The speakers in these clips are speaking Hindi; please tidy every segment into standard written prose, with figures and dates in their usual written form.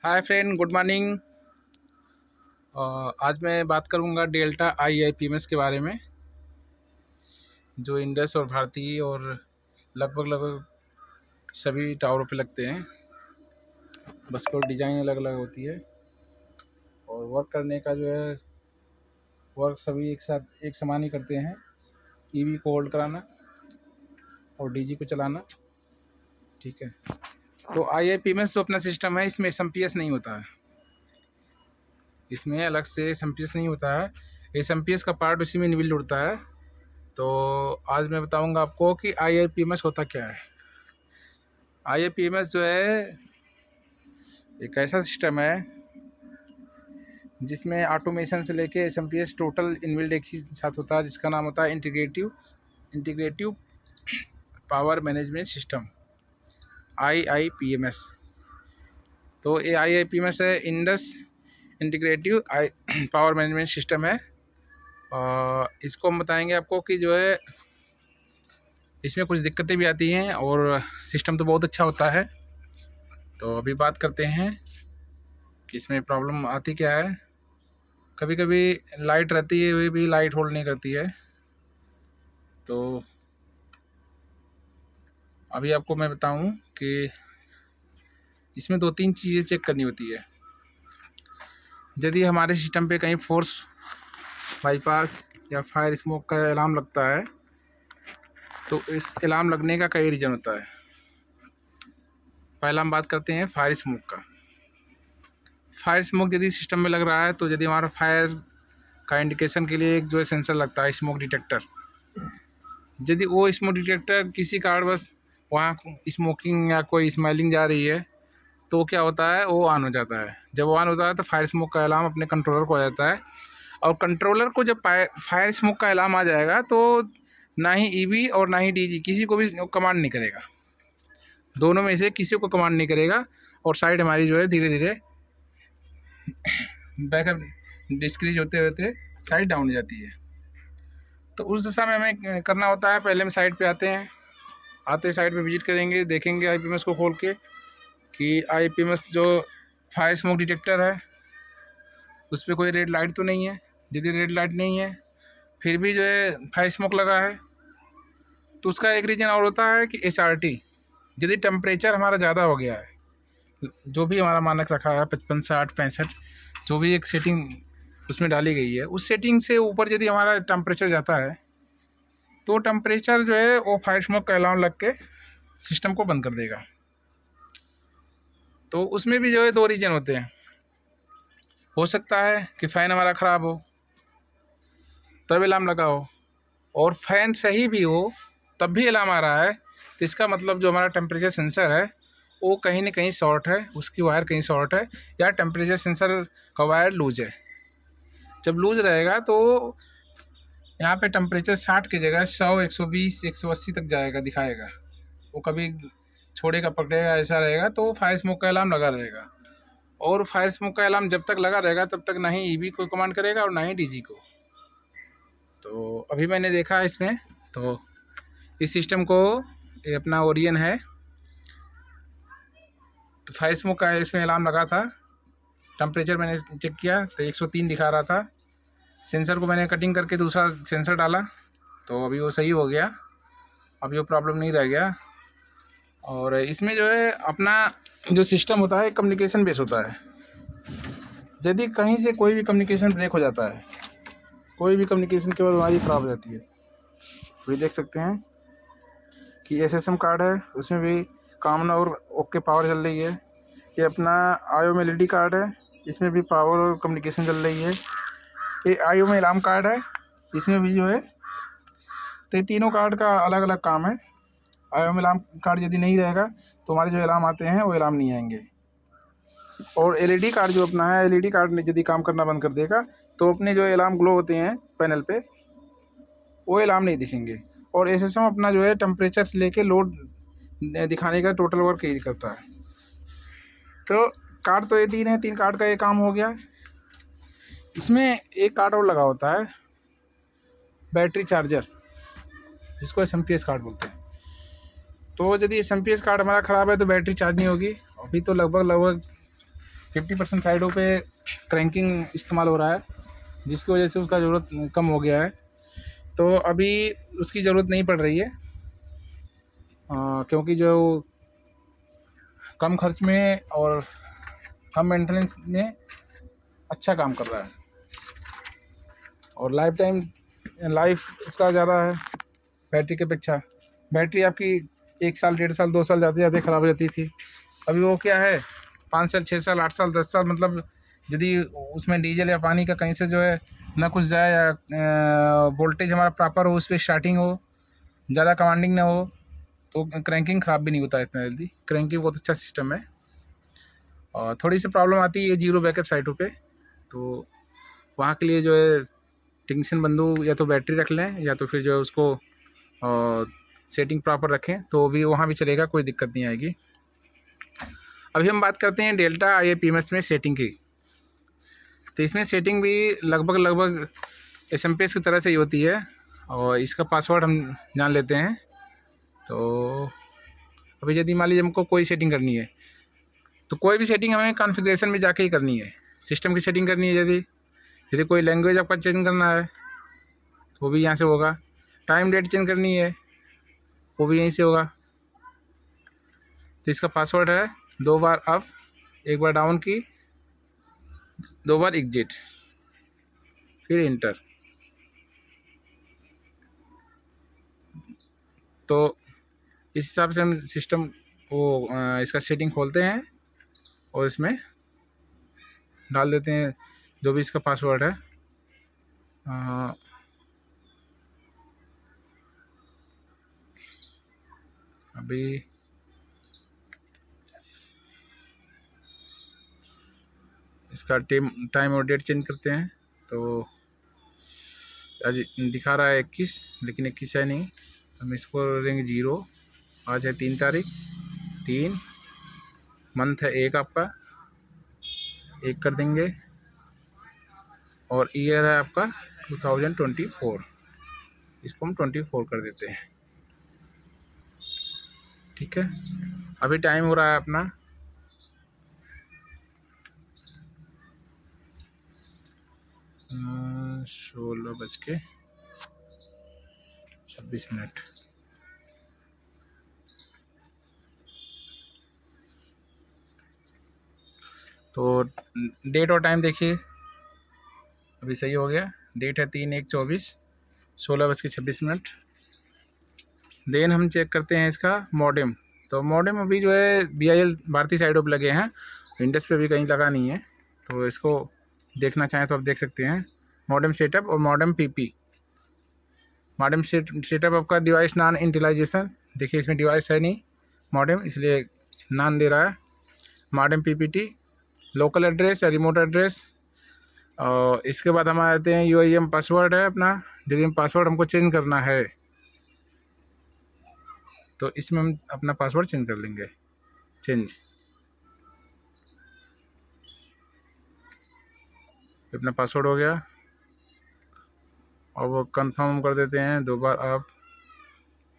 Hi friend, good morning. आज मैं बात करूंगा डेल्टा IIPMS के बारे में, जो इंडस और भारती और लगभग सभी टावरों पे लगते हैं। बस को डिज़ाइन अलग अलग होती है और वर्क करने का जो है वर्क सभी एक साथ एक समान ही करते हैं। ईवी को होल्ड कराना और डीजी को चलाना, ठीक है। तो IIPMS जो अपना सिस्टम है, इसमें SMPS नहीं होता है। इसमें अलग से SMPS नहीं होता है। SMPS का पार्ट उसी में इनबिल्ट उड़ता है। तो आज मैं बताऊंगा आपको कि IIPMS होता क्या है। IIPMS जो है एक ऐसा सिस्टम है जिसमें ऑटोमेशन से लेके SMPS टोटल इनबिल्ट एक ही साथ होता है, जिसका नाम होता है integrative power management system, IIPMS। तो ये IIPMS है, Indus integrative power management system है। और इसको हम बताएंगे आपको कि जो है इसमें कुछ दिक्कतें भी आती हैं और सिस्टम तो बहुत अच्छा होता है। तो अभी बात करते हैं कि इसमें प्रॉब्लम आती क्या है। कभी कभी लाइट रहती है, वे भी लाइट होल्ड नहीं करती है। तो अभी आपको मैं बताऊं कि इसमें 2-3 चीज़ें चेक करनी होती है। यदि हमारे सिस्टम पे कहीं फोर्स बाईपास या फायर स्मोक का अलार्म लगता है, तो इस अलार्म लगने का कई रीज़न होता है। पहला हम बात करते हैं फायर स्मोक का। फायर स्मोक यदि सिस्टम में लग रहा है, तो यदि हमारा फायर का इंडिकेशन के लिए एक जो है सेंसर लगता है, स्मोक डिटेक्टर। यदि वो स्मोक डिटेक्टर किसी कारणवश वहाँ स्मोकिंग या कोई स्मेलिंग जा रही है, तो क्या होता है, वो ऑन हो जाता है। जब वो ऑन होता है तो फायर स्मोक का अलार्म अपने कंट्रोलर को आ जाता है। और कंट्रोलर को जब फायर स्मोक का अलार्म आ जाएगा, तो ना ही ईवी और ना ही डीजी किसी को भी कमांड नहीं करेगा। दोनों में से किसी को कमांड नहीं करेगा और साइड हमारी जो है धीरे धीरे बैकअप डिस्क्रीज होते होते साइड डाउन हो जाती है। तो उस दशा में हमें करना होता है, पहले हम साइड पे आते साइड पे विजिट करेंगे, देखेंगे IPMS को खोल के कि IPMS जो फायर स्मोक डिटेक्टर है उस पर कोई रेड लाइट तो नहीं है। यदि रेड लाइट नहीं है फिर भी जो है फायर स्मोक लगा है, तो उसका एक रीज़न और होता है कि HRT। यदि टेम्परेचर हमारा ज़्यादा हो गया है, जो भी हमारा मानक रखा है 55, 60, 65, जो भी एक सेटिंग उसमें डाली गई है, उस सेटिंग से ऊपर यदि हमारा टेम्परेचर जाता है, तो टेम्परेचर जो है वो फायर स्मोक का अलार्म लग के सिस्टम को बंद कर देगा। तो उसमें भी जो है 2 रीज़न होते हैं। हो सकता है कि फ़ैन हमारा ख़राब हो तब अलार्म लगा हो, और फ़ैन सही भी हो तब भी अलार्म आ रहा है, तो इसका मतलब जो हमारा टेम्परेचर सेंसर है वो कहीं ना कहीं शॉर्ट है, उसकी वायर कहीं शॉर्ट है, या टेम्परेचर सेंसर का वायर लूज है। जब लूज रहेगा तो यहाँ पे टेम्परेचर 60 की जगह 100, 120, 180 तक जाएगा, दिखाएगा। वो कभी छोड़ेगा पकड़ेगा, ऐसा रहेगा। तो फायर स्मोक का अलार्म लगा रहेगा, और फायर स्मोक का अलार्म जब तक लगा रहेगा तब तक ना ही ईवी को कमांड करेगा और ना ही डीजी को। तो अभी मैंने देखा इसमें, तो इस सिस्टम को, ये अपना ओरियन है, तो फायर स्मोक का इसमें अलार्म लगा था। टेम्परेचर मैंने चेक किया तो 103 दिखा रहा था। सेंसर को मैंने कटिंग करके दूसरा सेंसर डाला, तो अभी वो सही हो गया, अभी वो प्रॉब्लम नहीं रह गया। और इसमें जो है अपना जो सिस्टम होता है कम्युनिकेशन बेस होता है। यदि कहीं से कोई भी कम्युनिकेशन ब्रेक हो जाता है, कोई भी कम्युनिकेशन केवल हमारी ख़राब हो जाती है। तो देख सकते हैं कि SSM कार्ड है, उसमें भी कॉमन और ओके पावर चल रही है। ये अपना IO में LED कार्ड है, इसमें भी पावर और कम्युनिकेशन चल रही है। ये IO में अलार्म कार्ड है, इसमें भी जो है, तो ये तीनों कार्ड का अलग अलग काम है। IO में अलार्म कार्ड यदि नहीं रहेगा तो हमारे जो अलार्म आते हैं वो अलार्म नहीं आएंगे। और LED कार्ड जो अपना है, LED कार्ड ने यदि काम करना बंद कर देगा तो अपने जो अलार्म ग्लो होते हैं पैनल पे, वो अलार्म नहीं दिखेंगे। और SSM अपना जो है टेम्परेचर से लेके लोड दिखाने का टोटल वर्क यही करता है। तो कार्ड तो ये 3 है, 3 कार्ड का ये काम हो गया। इसमें एक कार्ड और लगा होता है, बैटरी चार्जर, जिसको SMPS कार्ड बोलते हैं। तो यदि SMPS कार्ड हमारा ख़राब है तो बैटरी चार्ज नहीं होगी। अभी तो लगभग 50% साइडों पे क्रैंकिंग इस्तेमाल हो रहा है, जिसकी वजह से उसका ज़रूरत कम हो गया है। तो अभी उसकी ज़रूरत नहीं पड़ रही है, क्योंकि जो कम खर्च में और कम मेंटेनेंस में अच्छा काम कर रहा है और लाइफ इसका ज़्यादा है बैटरी के अपेक्षा। बैटरी आपकी 1 साल 1.5 साल 2 साल जाते जाते ख़राब हो जाती थी, अभी वो क्या है 5 साल 6 साल 8 साल 10 साल, मतलब यदि उसमें डीजल या पानी का कहीं से जो है ना कुछ जाए या वोल्टेज हमारा प्रॉपर हो, उस पर स्टार्टिंग हो, ज़्यादा कमांडिंग ना हो, तो क्रैंकिंग ख़राब भी नहीं होता है इतना जल्दी। क्रैंकिंग बहुत अच्छा सिस्टम है। और थोड़ी सी प्रॉब्लम आती है जीरो बैकअप साइटों पे, तो वहाँ के लिए जो है टेक्नीशियन बंधु या तो बैटरी रख लें या तो फिर जो है उसको सेटिंग प्रॉपर रखें, तो भी वहाँ भी चलेगा, कोई दिक्कत नहीं आएगी। अभी हम बात करते हैं डेल्टा IAPMS में सेटिंग की। तो इसमें सेटिंग भी लगभग SMS की तरह से ही होती है और इसका पासवर्ड हम जान लेते हैं। तो अभी यदि मान लीजिए हमको कोई सेटिंग करनी है, तो कोई भी सेटिंग हमें कॉन्फ़िगरेशन में जाके ही करनी है। सिस्टम की सेटिंग करनी है, यदि कोई लैंग्वेज आपका चेंज करना है तो वो भी यहाँ से होगा। टाइम डेट चेंज करनी है वो भी यहीं से होगा। तो इसका पासवर्ड है 2 बार अप, 1 बार डाउन की, 2 बार एग्जिट, फिर इंटर। तो इस हिसाब से हम सिस्टम को इसका सेटिंग खोलते हैं और इसमें डाल देते हैं जो भी इसका पासवर्ड है। अभी इसका टाइम और डेट चेंज करते हैं। तो आज दिखा रहा है 21, लेकिन 21 है नहीं, हम इसको देंगे 0। आज है 3 तारीख, 3 मंथ है 1, आपका 1 कर देंगे, और ईयर है आपका 2024, इसको हम 24 कर देते हैं। ठीक है, अभी टाइम हो रहा है अपना 16:26। तो डेट और टाइम देखिए, अभी सही हो गया। डेट है 3/1/24, 16:26। देन हम चेक करते हैं इसका मॉडेम। तो मॉडेम अभी जो है BIL भारतीय साइडों पर लगे हैं, इंडस पे भी कहीं लगा नहीं है। तो इसको देखना चाहें तो आप देख सकते हैं, मॉडेम सेटअप और मॉडेम PP। मॉडेम सेटअप आपका डिवाइस नॉन इनिशियलाइजेशन, देखिए इसमें डिवाइस है नहीं मॉडेम, इसलिए नॉन दे रहा है। मॉडेम PPT, लोकल एड्रेस या रिमोट एड्रेस, और इसके बाद हम आते हैं UIM पासवर्ड है अपना। यदि पासवर्ड हमको चेंज करना है तो इसमें हम अपना पासवर्ड चेंज कर लेंगे। अपना पासवर्ड हो गया, और वो कंफर्म कर देते हैं 2 बार up,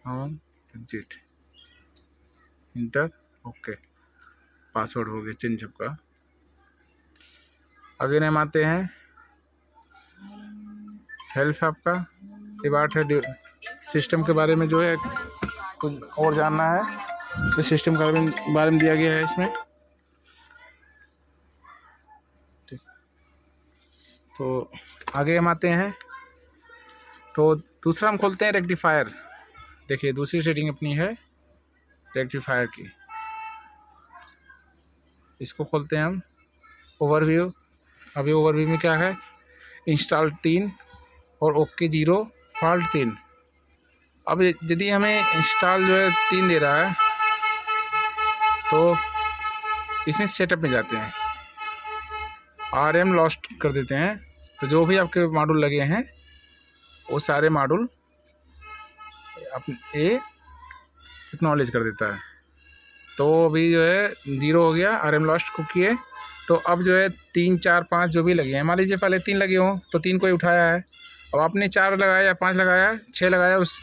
on, exit, enter, okay. Password हो गया चेंज आपका। आगे हम आते हैं हेल्प आपका। ये बात है सिस्टम के बारे में, जो है कुछ और जानना है तो सिस्टम के बारे में दिया गया है इसमें। ठीक, तो आगे हम आते हैं। तो दूसरा हम खोलते हैं रेक्टिफायर। देखिए दूसरी सेटिंग अपनी है रेक्टिफायर की, इसको खोलते हैं हम। ओवरव्यू, अभी ओवरव्यू में क्या है, इंस्टॉल 3 और ओके 0, फॉल्ट 3। अब यदि हमें इंस्टॉल जो है 3 दे रहा है तो इसमें सेटअप में जाते हैं, RM लॉस्ट कर देते हैं। तो जो भी आपके मॉड्यूल लगे हैं वो सारे मॉड्यूल अपने एक्नॉलेज कर देता है। तो अभी जो है 0 हो गया, RM लॉस्ट को किए। तो अब जो है 3 4 5 जो भी लगे हैं, मान लीजिए पहले 3 लगे हों तो 3 को ही उठाया है, अब आपने 4 लगाया या 5 लगाया 6 लगाया, उस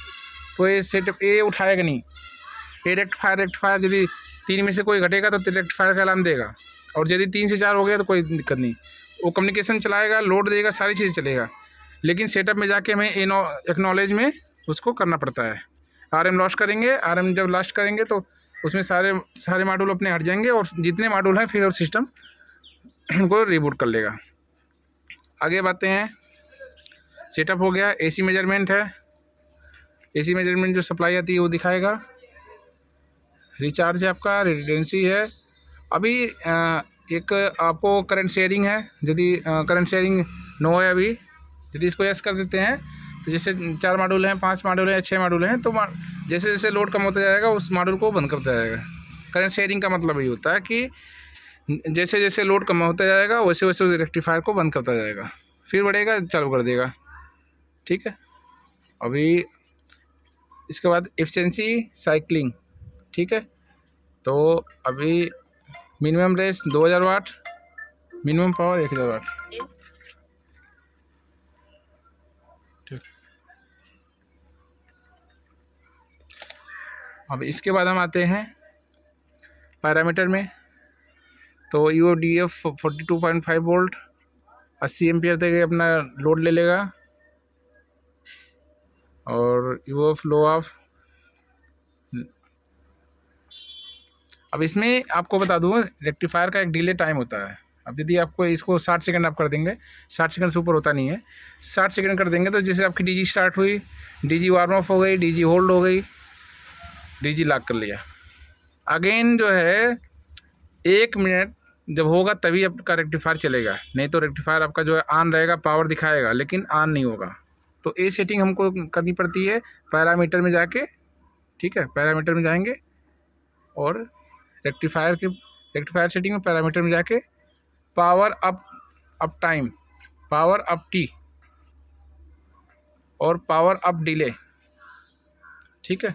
तो ये सेटअप ये उठाएगा नहीं। ये रेक्टिफायर यदि 3 में से कोई घटेगा तो रेक्टिफायर का अलार्म देगा, और यदि 3 से 4 हो गया तो कोई दिक्कत नहीं, वो कम्युनिकेशन चलाएगा, लोड देगा, सारी चीज़ चलेगा। लेकिन सेटअप में जाके हमें एक्नॉलेज में उसको करना पड़ता है। RM लॉस्ट करेंगे, RM जब लास्ट करेंगे तो उसमें सारे मॉड्यूल अपने हट जाएंगे और जितने मॉड्यूल हैं फिर और सिस्टम को रिबूट कर लेगा। आगे बढ़ते हैं। सेटअप हो गया। AC मेजरमेंट है, AC मेजरमेंट जो सप्लाई आती है वो दिखाएगा। रिचार्ज है आपका, रिडेंडेंसी है। अभी एक आपको करंट शेयरिंग है, यदि करंट शेयरिंग नो है अभी, यदि इसको यस कर देते हैं तो जैसे 4 मॉड्यूल हैं, 5 मॉड्यूल हैं, 6 मॉड्यूल हैं, तो जैसे जैसे लोड कम होता जाएगा उस मॉड्यूल को बंद करता जाएगा। करंट शेयरिंग का मतलब ये होता है कि जैसे जैसे लोड कम होता जाएगा वैसे वैसे उस रेक्टिफायर को बंद करता जाएगा, फिर बढ़ेगा चालू कर देगा। ठीक है। अभी इसके बाद एफिशिएंसी साइक्लिंग। ठीक है। तो अभी मिनिमम रेस 2000 वाट, मिनिमम पावर 1000 वाट। ठीक। अब इसके बाद हम आते हैं पैरामीटर में। तो UODF 42.5 वोल्ट 80 एम्पियर तक अपना लोड ले लेगा। और UOF लो ऑफ, अब इसमें आपको बता दूँ रेक्टिफायर का एक डिले टाइम होता है। अब यदि आपको इसको 60 सेकंड आप कर देंगे, 60 सेकंड से ऊपर होता नहीं है, 60 सेकंड कर देंगे तो जैसे आपकी DG स्टार्ट हुई, DG वार्म ऑफ हो गई, DG होल्ड हो गई, DG लॉक कर लिया, अगेन जो है 1 मिनट जब होगा तभी आपका रेक्टिफायर चलेगा, नहीं तो रेक्टिफायर आपका जो है ऑन रहेगा, पावर दिखाएगा लेकिन ऑन नहीं होगा। तो ये सेटिंग हमको करनी पड़ती है पैरामीटर में जाके। ठीक है। पैरामीटर में जाएंगे और रेक्टिफायर सेटिंग में पैरामीटर में जाके power up time, power up T और पावर अप डिले। ठीक है।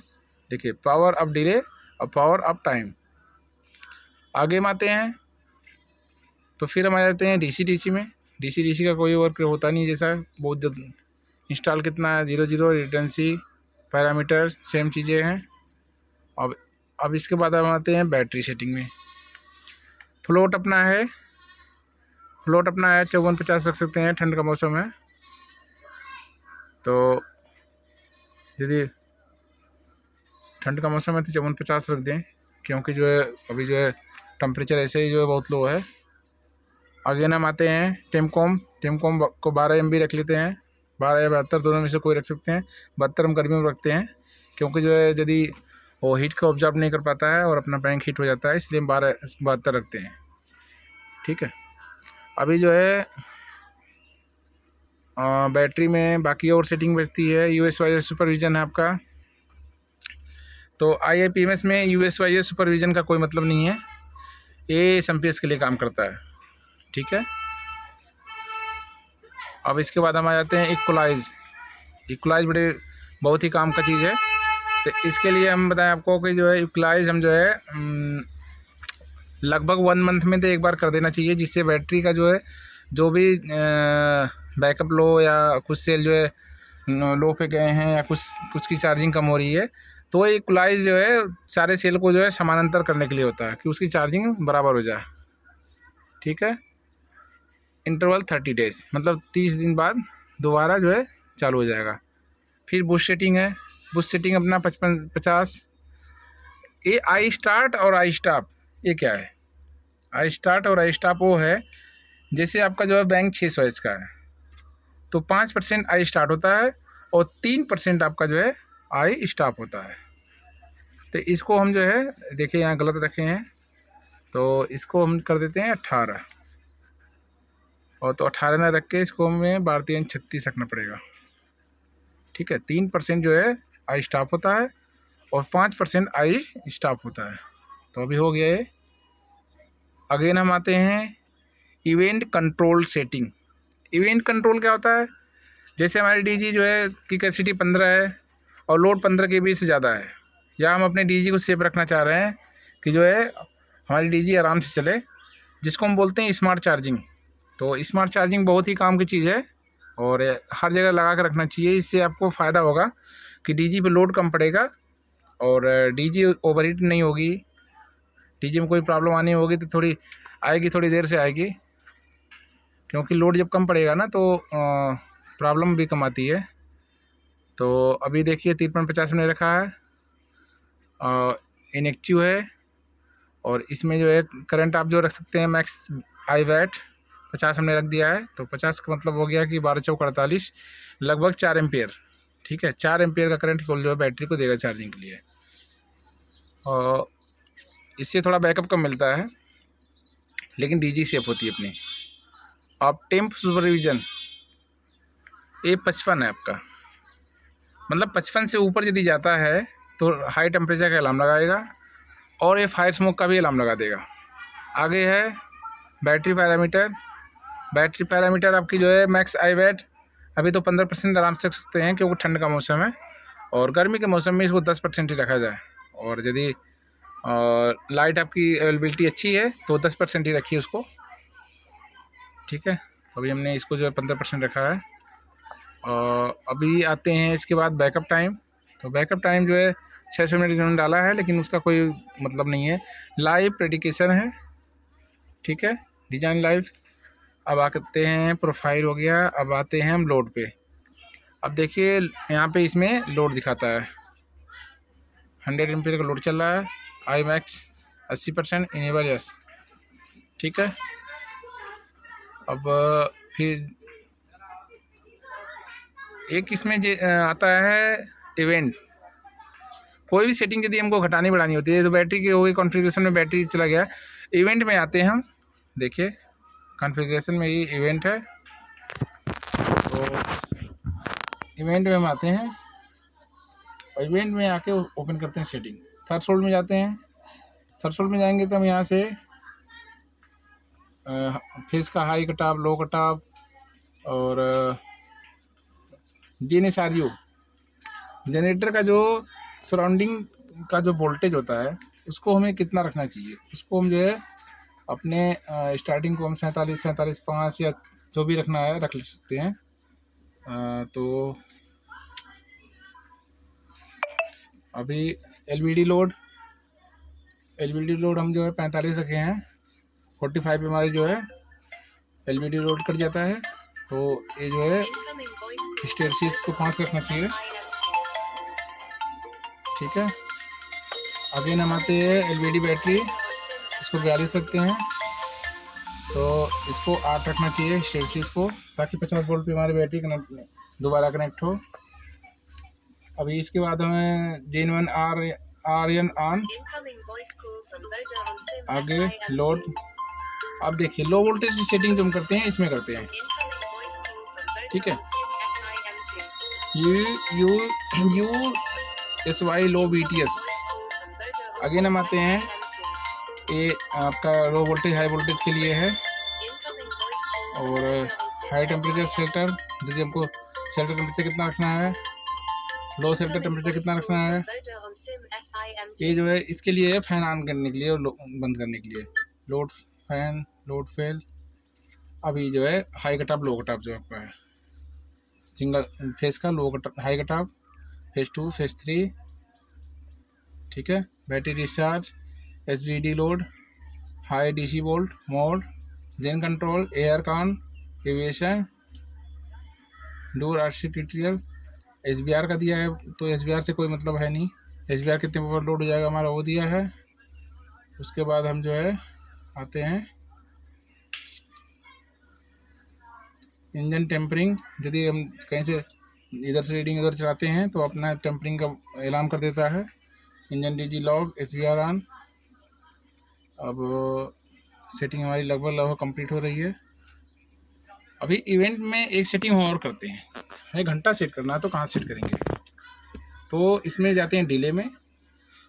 देखिए पावर अप डिले और पावर अप टाइम। आगे हम आते हैं तो फिर हम आ जाते हैं DC में। DC का कोई वर्क होता नहीं, जैसा बहुत जल्द इंस्टॉल कितना है 00, रिटेंसी, पैरामीटर सेम चीज़ें हैं। अब इसके बाद हम आते हैं बैटरी सेटिंग में। फ्लोट अपना है 5450 रख सकते हैं, ठंड का मौसम है तो यदि ठंड का मौसम है तो 5450 रख दें, क्योंकि जो है अभी जो है टेम्परेचर ऐसे ही जो है बहुत लो है। आगे हम आते हैं टेमकॉम को 12 MB रख लेते हैं, 12 या 72 दोनों में से कोई रख सकते हैं। 72 हम गर्मी में रखते हैं क्योंकि जो है यदि वो हीट को ऑब्जर्व नहीं कर पाता है और अपना बैंक हीट हो जाता है, इसलिए हम 72 रखते हैं। ठीक है। अभी जो है बैटरी में बाकी और सेटिंग बचती है। USYS सुपरविज़न है आपका। तो IIPMS में USYS सुपरविज़न का कोई मतलब नहीं है, ये SMPS के लिए काम करता है। ठीक है। अब इसके बाद हम आ जाते हैं इक्वलाइज बहुत ही काम का चीज़ है। तो इसके लिए हम बताएं आपको कि जो है इक्वलाइज हम जो है लगभग 1 मंथ में तो एक बार कर देना चाहिए, जिससे बैटरी का जो है जो भी बैकअप लो या कुछ सेल जो है लो पे गए हैं या कुछ की चार्जिंग कम हो रही है, तो इक्वलाइज जो है सारे सेल को जो है समानांतर करने के लिए होता है कि उसकी चार्जिंग बराबर हो जाए। ठीक है। इंटरवल 30 डेज, मतलब 30 दिन बाद दोबारा जो है चालू हो जाएगा। फिर बुश सेटिंग है, बुश सेटिंग अपना 55-50। ये आई स्टार्ट और आई स्टॉप, ये क्या है? आई स्टार्ट और आई स्टॉप वो है जैसे आपका जो है बैंक 600H का है तो 5% आई स्टार्ट होता है और 3% आपका जो है आई स्टॉप होता है। तो इसको हम जो है देखिए यहाँ गलत रखे हैं, तो इसको हम कर देते हैं 18, और तो 18 में रख के इसको हमें 12×3 = 36 रखना पड़ेगा। ठीक है। 3% जो है आई स्टॉप होता है और 5% आई स्टॉप होता है। तो अभी हो गया ये। अगेन हम आते हैं event control setting. Event control क्या होता है? जैसे हमारी DG जो है की कैपेसिटी 15 है और लोड 15 kV से ज़्यादा है, या हम अपने DG को सेफ रखना चाह रहे हैं कि जो है हमारी DG आराम से चले, जिसको हम बोलते हैं स्मार्ट चार्जिंग। तो स्मार्ट चार्जिंग बहुत ही काम की चीज़ है और हर जगह लगा कर रखना चाहिए। इससे आपको फ़ायदा होगा कि DG पे लोड कम पड़ेगा और DG ओवरहीट नहीं होगी। DG में कोई प्रॉब्लम आनी होगी तो थोड़ी आएगी, थोड़ी देर से आएगी, क्योंकि लोड जब कम पड़ेगा ना तो प्रॉब्लम भी कम आती है। तो अभी देखिए 5350 हमने रखा है, इनएक्टिव है, और इसमें जो है करंट आप जो रख सकते हैं मैक्स आई वैट 50 हमने रख दिया है। तो 50 का मतलब हो गया कि 12 चौक 48, लगभग 4 एम्पियर। ठीक है, 4 एम्पियर का करंट जो है बैटरी को देगा चार्जिंग के लिए, और इससे थोड़ा बैकअप कम मिलता है, लेकिन डीजी सेफ होती है अपनी। आप टेम्प सुपरविजन ये 55 है आपका, मतलब 55 से ऊपर यदि जाता है तो हाई टेम्परेचर का अलार्म लगाएगा, और ये फायर स्मोक का भी अलार्म लगा देगा। आगे है बैटरी पैरामीटर। बैटरी पैरामीटर आपकी जो है मैक्स आई वैट अभी तो 15% आराम से रख सकते हैं, क्योंकि ठंड का मौसम है, और गर्मी के मौसम में इसको 10% ही रखा जाए। और यदि लाइट आपकी अवेलेबिलिटी अच्छी है तो 10% ही रखिए उसको। ठीक है, अभी हमने इसको जो है 15% रखा है। और अभी आते हैं इसके बाद बैकअप टाइम। तो बैकअप टाइम जो है 600 मिनट इन्होंने डाला है, लेकिन उसका कोई मतलब नहीं है, लाइव प्रेडिकेशन है। ठीक है, डिज़ाइन लाइव। अब आते हैं प्रोफाइल हो गया, अब आते हैं हम लोड पे। अब देखिए यहाँ पे इसमें लोड दिखाता है 100 एम्पीयर का लोड चल रहा है, आई मैक्स 80% इनेबल यस। ठीक है, अब फिर एक इसमें आता है इवेंट। कोई भी सेटिंग यदि हमको घटानी बढ़ानी होती है तो बैटरी की हो गई कॉन्फ़िगरेशन में, बैटरी चला गया, इवेंट में आते हैं हम। देखिए कॉन्फ़िगरेशन में ये इवेंट है, तो इवेंट में हम आते हैं, और इवेंट में आके ओपन करते हैं सेटिंग। थ्रेशोल्ड में जाते हैं। थ्रेशोल्ड में जाएंगे तो हम यहाँ से फेस का हाई कटाव, लो कटाव, और जेएनएसआरयू जनरेटर का जो सराउंडिंग का जो वोल्टेज होता है उसको हमें कितना रखना चाहिए, उसको हम जो है अपने स्टार्टिंग को हम 47.5 या जो भी रखना है रख सकते हैं। तो अभी एलवीडी लोड हम जो है 45 रखे हैं। 45 पे हमारे जो है एलवीडी लोड कर जाता है, तो ये जो है हिस्टेरिसिस को 5 रखना चाहिए। ठीक है, अगेन हम आते हैं एलवीडी बैटरी, इसको 42 रखते हैं, तो इसको 8 रखना चाहिए हिस्टेरिसिस को, ताकि 50 वोल्ट पे हमारी बैटरी दोबारा कनेक्ट हो। अभी इसके बाद हमें Gen 1 आर्यन ऑन। आगे लोड। अब देखिए लो वोल्टेज की सेटिंग जो हम करते हैं इसमें करते हैं। ठीक है, USY लो BTS। अगेन हम आते हैं, ये आपका लो वोल्टेज हाई वोल्टेज के लिए है, और हाई टेम्परेचर सेल्टर, जैसे हमको सेल्टर टेम्परेचर कितना रखना है, लो सेल्टर टेम्परेचर कितना रखना है, ये जो है इसके लिए है फैन ऑन करने के लिए और बंद करने के लिए, लोड फैन, लोड फेल। अभी जो है हाई कटाव लो कटाव जो आपका है, सिंगल फेस का लो कटाव हाई कटाव, फेस 2 फेस 3। ठीक है, battery discharge, SVD load, high DC volt mode, gen control, air con, aviation, door artificial, SBR का दिया है, तो SBR से कोई मतलब है नहीं, SBR कितने पर लोड हो जाएगा हमारा वो दिया है। उसके बाद हम जो है आते हैं इंजन टेम्परिंग। यदि हम कहीं से इधर से रीडिंग इधर चलाते हैं तो अपना टेम्परिंग का अलार्म कर देता है। Engine DG log, SBR on. अब सेटिंग हमारी लगभग कंप्लीट हो रही है। अभी इवेंट में एक सेटिंग और करते हैं, हमें घंटा सेट करना है, तो कहाँ सेट करेंगे, तो इसमें जाते हैं डिले में।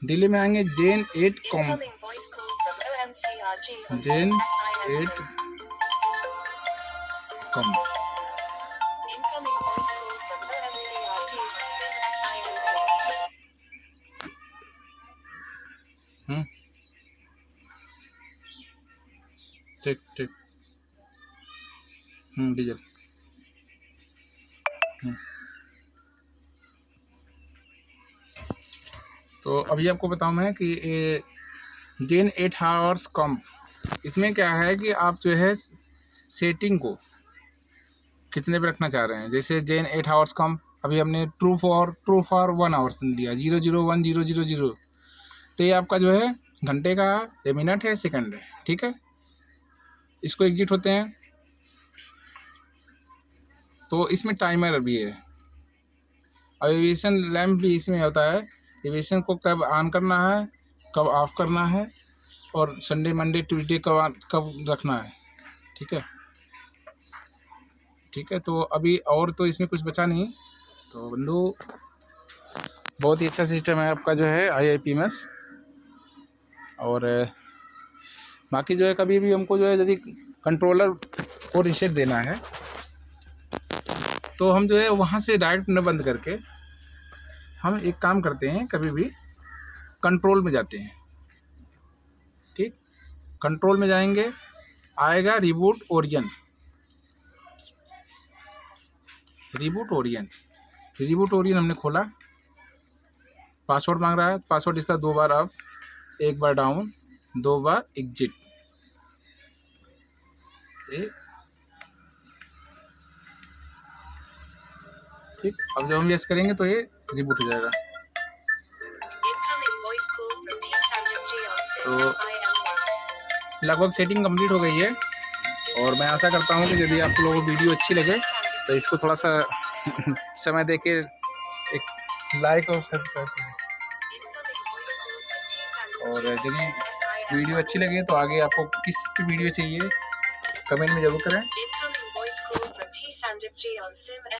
डिले में आएंगे Gen 8 कॉम, Gen 8 कम। ठीक ठीक, डीजल। तो अभी आपको बताऊँ मैं कि Gen 8 हावर्स कम इसमें क्या है कि आप जो है सेटिंग को कितने पे रखना चाह रहे हैं। जैसे जेन 8 आवर्स कम, अभी हमने ट्रू फॉर 1 आवर्स दिया 001,000, तो ये आपका जो है घंटे का या मिनट है सेकंड है, ठीक है। इसको एग्जिट होते हैं तो इसमें टाइमर भी है। और एविएशन लैम्प भी इसमें होता है, एविएशन को कब ऑन करना है, कब ऑफ करना है, और संडे मंडे ट्यूसडे कब रखना है, ठीक है। ठीक है, तो अभी और तो इसमें कुछ बचा नहीं। तो बंधु बहुत ही अच्छा सिस्टम है आपका जो है IIPMS। और बाकी जो है कभी भी हमको जो है यदि कंट्रोलर को रीसेट देना है तो हम जो है वहाँ से डायरेक्ट न बंद करके हम एक काम करते हैं, कभी भी कंट्रोल में जाते हैं, ठीक। कंट्रोल में जाएंगे, आएगा रिबूट ओरियन। रिबूट ओरियन हमने खोला, पासवर्ड मांग रहा है, पासवर्ड इसका 2 बार अप, 1 बार डाउन, 2 बार एग्जिट। ठीक, अब जब हम यस करेंगे तो ये रिबूट हो जाएगा। तो लगभग सेटिंग कंप्लीट हो गई है, और मैं आशा करता हूँ कि यदि आप लोगों को वीडियो अच्छी लगे तो इसको थोड़ा सा समय दे के एक लाइक और सब्सक्राइब करें। और यदि वीडियो अच्छी लगे तो आगे आपको किस की वीडियो चाहिए कमेंट में ज़रूर करें।